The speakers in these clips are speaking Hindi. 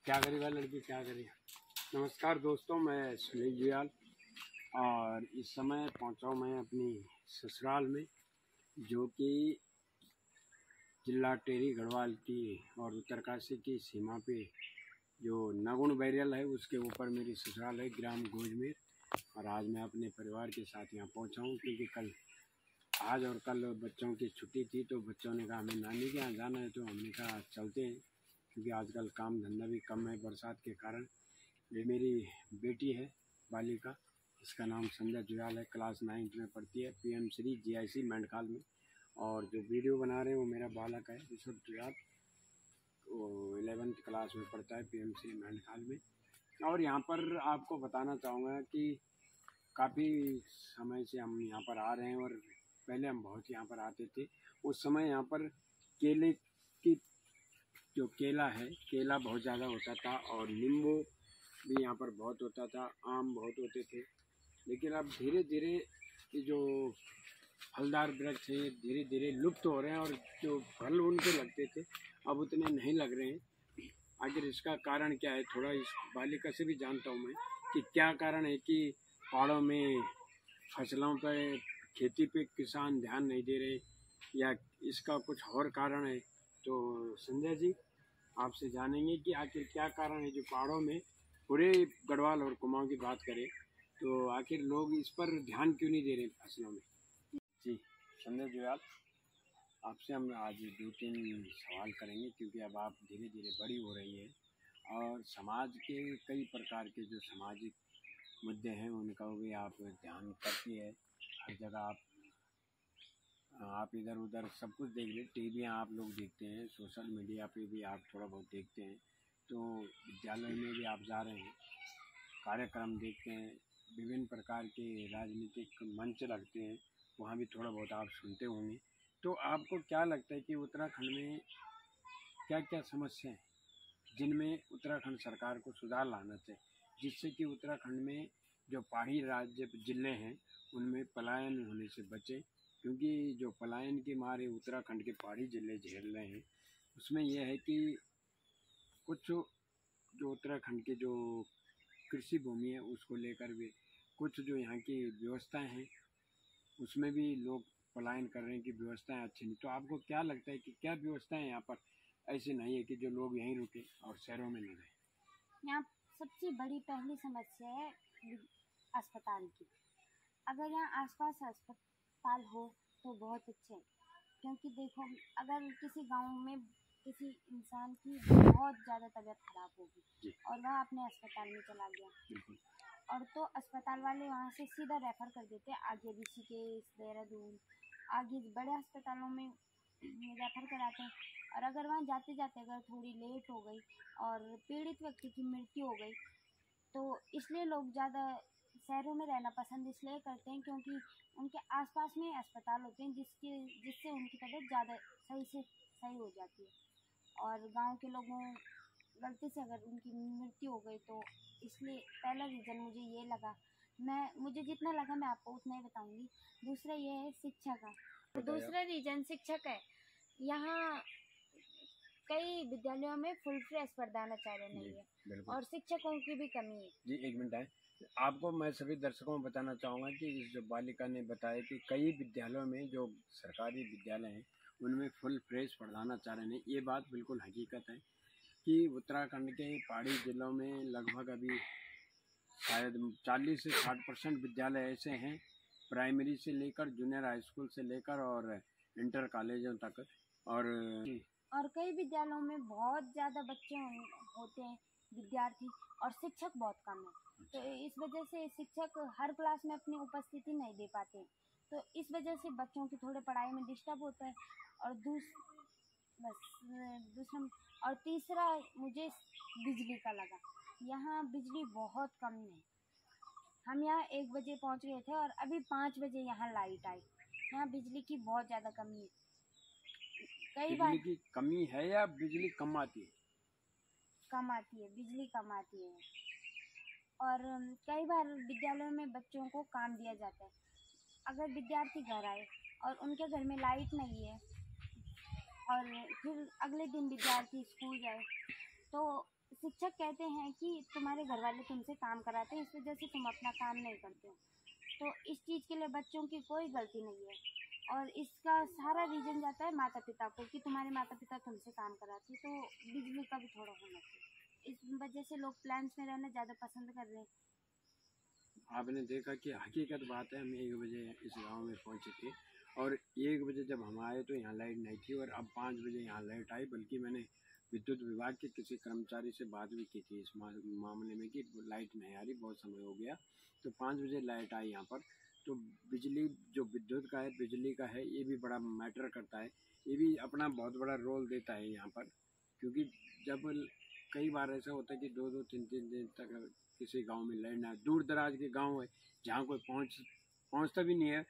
क्या करेगा लड़की, क्या करेगा। नमस्कार दोस्तों, मैं सुनील जुयाल और इस समय पहुंचा हूं मैं अपनी ससुराल में, जो कि जिला टेरी गढ़वाल की और उत्तरकाशी की सीमा पे जो नगुण बैरियल है उसके ऊपर मेरी ससुराल है, ग्राम गोजमेर। और आज मैं अपने परिवार के साथ यहाँ पहुँचा हूँ क्योंकि आज और कल बच्चों की छुट्टी थी, तो बच्चों ने कहा हमें नानी के यहाँ जाना है, तो हमने कहा चलते हैं क्योंकि आजकल काम धंधा भी कम है बरसात के कारण। ये मेरी बेटी है बालिका, इसका नाम संध्या जुयाल है, क्लास 9th में पढ़ती है, PM श्री GIC मेंढकाल में। और जो वीडियो बना रहे हैं वो मेरा बालक है ऋषभ जुयाल, वो 11th क्लास में पढ़ता है PM श्री मेंढकाल में। और यहाँ पर आपको बताना चाहूँगा कि काफ़ी समय से हम यहाँ पर आ रहे हैं और पहले हम बहुत यहाँ पर आते थे। उस समय यहाँ पर केले की जो केला है, केला बहुत ज़्यादा होता था और नींबू भी यहाँ पर बहुत होता था, आम बहुत होते थे। लेकिन अब धीरे धीरे ये जो फलदार वृक्ष हैं धीरे धीरे लुप्त हो रहे हैं और जो फल उनके लगते थे अब उतने नहीं लग रहे हैं। आखिर इसका कारण क्या है, थोड़ा इस बालिका से भी जानता हूँ मैं कि क्या कारण है कि पहाड़ों में फसलों पर, खेती पे किसान ध्यान नहीं दे रहे, या इसका कुछ और कारण है। तो संजय जी, आपसे जानेंगे कि आखिर क्या कारण है जो पहाड़ों में, पूरे गढ़वाल और कुमाऊं की बात करें तो आखिर लोग इस पर ध्यान क्यों नहीं दे रहे फसलों में। जी संजय जुयाल, आपसे हम आज 2-3 सवाल करेंगे क्योंकि अब आप धीरे धीरे बड़ी हो रही है और समाज के कई प्रकार के जो सामाजिक मुद्दे हैं उनका भी आप ध्यान करती है। हर जगह आप इधर उधर सब कुछ देख ले, टीवी आप लोग देखते हैं, सोशल मीडिया पे भी आप थोड़ा बहुत देखते हैं, तो विद्यालय में भी आप जा रहे हैं, कार्यक्रम देखते हैं, विभिन्न प्रकार के राजनीतिक मंच लगते हैं, वहाँ भी थोड़ा बहुत आप सुनते होंगे। तो आपको क्या लगता है कि उत्तराखंड में क्या क्या समस्या है जिनमें उत्तराखंड सरकार को सुधार लाना चाहिए, जिससे कि उत्तराखंड में जो पहाड़ी राज्य जिले हैं उनमें पलायन होने से बचे। क्योंकि जो पलायन के मारे उत्तराखंड के पहाड़ी जिले झेल रहे हैं उसमें यह है कि कुछ जो उत्तराखंड के जो कृषि भूमि है उसको लेकर भी कुछ जो यहाँ की व्यवस्थाएं हैं उसमें भी लोग पलायन कर रहे हैं कि व्यवस्थाएं अच्छी नहीं। तो आपको क्या लगता है कि क्या व्यवस्थाएं यहाँ पर ऐसे नहीं है कि जो लोग यहीं रुके और शहरों में न रहें। यहाँ सबसे बड़ी पहली समस्या है अस्पताल की। अगर यहाँ आसपास अस्पताल हो तो बहुत अच्छा है, क्योंकि देखो अगर किसी गांव में किसी इंसान की बहुत ज़्यादा तबीयत खराब होगी और वह अपने अस्पताल में चला गया और तो अस्पताल वाले वहाँ से सीधा रेफ़र कर देते हैं आगे ऋषिकेश, देहरादून, आगे बड़े अस्पतालों में रेफ़र कराते हैं। और अगर वहाँ जाते जाते अगर थोड़ी लेट हो गई और पीड़ित व्यक्ति की मृत्यु हो गई तो इसलिए लोग ज़्यादा शहरों में रहना पसंद इसलिए करते हैं क्योंकि उनके आसपास में अस्पताल होते हैं जिससे उनकी तबीयत ज़्यादा सही से सही हो जाती है। और गांव के लोगों गलती से अगर उनकी मृत्यु हो गई तो इसलिए पहला रीज़न मुझे ये लगा, मुझे जितना लगा मैं आपको उतना ही बताऊंगी। दूसरा ये है शिक्षा का, तो दूसरा रीज़न शिक्षक है। यहाँ कई विद्यालयों में फुल फ्री स्पर्धाचार्य नहीं है और शिक्षकों की भी कमी है। जी एक मिनट आए, आपको मैं सभी दर्शकों को बताना चाहूँगा कि इस जो बालिका ने बताया कि कई विद्यालयों में जो सरकारी विद्यालय हैं उनमें फुल फ्रेश प्रधानाचार्य नहीं, ये बात बिल्कुल हकीकत है कि उत्तराखंड के पहाड़ी जिलों में लगभग अभी शायद 40 से 60% विद्यालय ऐसे हैं, प्राइमरी से लेकर जूनियर हाई स्कूल से लेकर और इंटर कॉलेजों तक। और कई विद्यालयों में बहुत ज़्यादा बच्चे होते हैं विद्यार्थी और शिक्षक बहुत कम है, तो इस वजह से शिक्षक हर क्लास में अपनी उपस्थिति नहीं दे पाते, तो इस वजह से बच्चों की थोड़े पढ़ाई में डिस्टर्ब होता है। और दूसरा और तीसरा मुझे बिजली का लगा, यहाँ बिजली बहुत कम है। हम यहाँ 1 बजे पहुँच गए थे और अभी 5 बजे यहाँ लाइट आई। यहाँ बिजली की बहुत ज़्यादा कमी है। कई बार बिजली की कमी है या बिजली कम आती है? कम आती है, बिजली कम आती है। और कई बार विद्यालयों में बच्चों को काम दिया जाता है, अगर विद्यार्थी घर आए और उनके घर में लाइट नहीं है और फिर अगले दिन विद्यार्थी स्कूल जाए तो शिक्षक कहते हैं कि तुम्हारे घर वाले तुमसे काम कराते हैं, इस वजह से तुम अपना काम नहीं करते हो। तो इस चीज़ के लिए बच्चों की कोई गलती नहीं है, और इसका सारा रीजन जाता है माता पिता को कि तुम्हारे माता पिता तुमसे काम कराते, तो बिजली का भी थोड़ा होना चाहिए। इस वजह से लोग प्लान्स में रहना ज़्यादा पसंद कर रहे हैं। आपने देखा कि हकीकत बात है, हम 1 बजे इस गांव में पहुंचे थे और 1 बजे जब हम आए तो यहाँ लाइट नहीं थी और अब 5 बजे यहाँ लाइट आई। बल्कि मैंने विद्युत विभाग के किसी कर्मचारी से बात भी की थी इस मामले में कि लाइट नहीं आ रही, बहुत समय हो गया। तो 5 बजे लाइट आई यहाँ पर। तो बिजली जो विद्युत का है, बिजली का है, ये भी बड़ा मैटर करता है, ये भी अपना बहुत बड़ा रोल देता है यहाँ पर। क्योंकि जब कई बार ऐसा होता है कि 2-2, 3-3 दिन तक किसी गांव में लाइट ना, दूर दराज के गांव है जहाँ कोई पहुँचता भी नहीं है,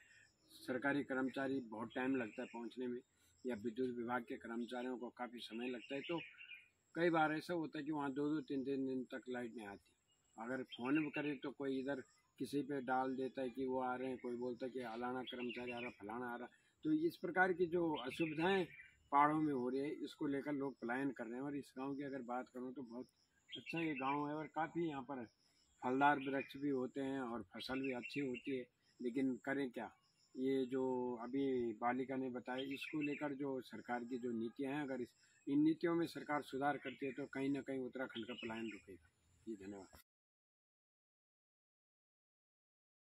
सरकारी कर्मचारी बहुत टाइम लगता है पहुँचने में, या विद्युत विभाग के कर्मचारियों को काफ़ी समय लगता है। तो कई बार ऐसा होता है कि वहाँ 2-2, 3-3 दिन तक लाइट नहीं आती। अगर फ़ोन भी करें तो कोई इधर किसी पे डाल देता है कि वो आ रहे हैं, कोई बोलता है कि फलाना कर्मचारी आ रहा, फलाना आ रहा। तो इस प्रकार की जो असुविधाएं पहाड़ों में हो रही है, इसको लेकर लोग पलायन कर रहे हैं। और इस गांव की अगर बात करूं तो बहुत अच्छा ये गांव है और काफ़ी यहाँ पर फलदार वृक्ष भी होते हैं और फसल भी अच्छी होती है। लेकिन करें क्या, ये जो अभी बालिका ने बताया, इसको लेकर जो सरकार की जो नीतियाँ हैं, अगर इन नीतियों में सरकार सुधार करती है तो कहीं ना कहीं उत्तराखंड का पलायन रुकेगा। जी धन्यवाद।